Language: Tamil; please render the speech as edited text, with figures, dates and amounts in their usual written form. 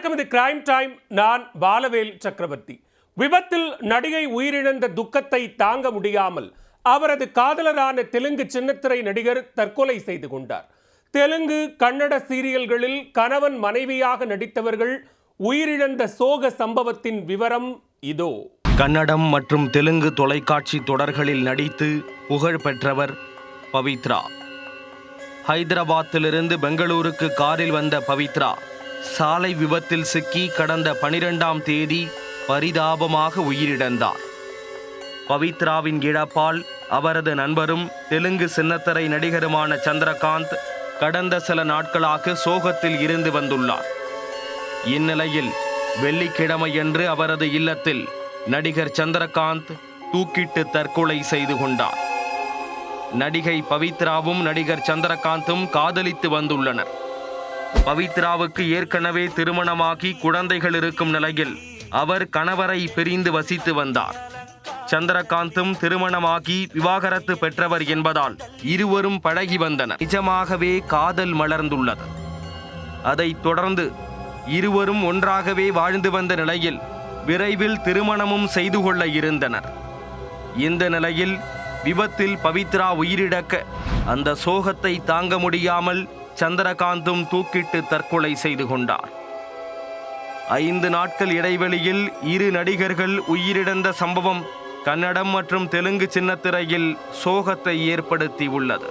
வணக்கம், இது கிரைம் டைம். நான் பாலவேல் சக்கரவர்த்தி. விபத்தில் நடிகை உயிரிழந்த துக்கத்தை தாங்க முடியாமல் அவரது காதலரான தெலுங்கு சின்னத்திரை நடிகர் தற்கொலை செய்து கொண்டார். தெலுங்கு கன்னட சீரியல்களில் கணவன் மனைவியாக நடித்தவர்கள் உயிரிழந்த சோக சம்பவத்தின் விவரம் இதோ. கன்னடம் மற்றும் தெலுங்கு தொலைக்காட்சி தொடர்களில் நடித்து புகழ் பெற்றவர் பவித்ரா. ஹைதராபாத்திலிருந்து பெங்களூருக்கு காரில் வந்த பவித்ரா சாலை விபத்தில் சிக்கி கடந்த 12ஆம் தேதி பரிதாபமாக உயிரிழந்தார். பவித்ராவின் இழப்பால் அவரது நண்பரும் தெலுங்கு சின்னத்திரை நடிகருமான சந்திரகாந்த் கடந்த சில நாட்களாக சோகத்தில் இருந்து வந்துள்ளார். இந்நிலையில் வெள்ளிக்கிழமையன்று அவரது இல்லத்தில் நடிகர் சந்திரகாந்த் தூக்கிட்டு தற்கொலை செய்து கொண்டார். நடிகை பவித்ராவும் நடிகர் சந்திரகாந்தும் காதலித்து வந்துள்ளனர். பவித்ராவுக்கு ஏற்கனவே திருமணமாகி குழந்தைகள் இருக்கும் நிலையில் அவர் கணவரை பிரிந்து வசித்து வந்தார். சந்திரகாந்தும் திருமணமாகி விவாகரத்து பெற்றவர் என்பதால் இருவரும் பழகி வந்தனர். நிஜமாகவே காதல் மலர்ந்துள்ளது. அதைத் தொடர்ந்து இருவரும் ஒன்றாகவே வாழ்ந்து வந்த நிலையில் விரைவில் திருமணமும் செய்து கொள்ள இருந்தனர். இந்த நிலையில் விபத்தில் பவித்ரா உயிரிழக்க அந்த சோகத்தை தாங்க முடியாமல் சந்திரகாந்தும் தூக்கிட்டு தற்கொலை செய்து கொண்டார். 5 நாட்கள் இடைவெளியில் இரு நடிகர்கள் உயிரிழந்த சம்பவம் கன்னடம் மற்றும் தெலுங்கு சின்னத்திரையில் சோகத்தை ஏற்படுத்தி உள்ளது.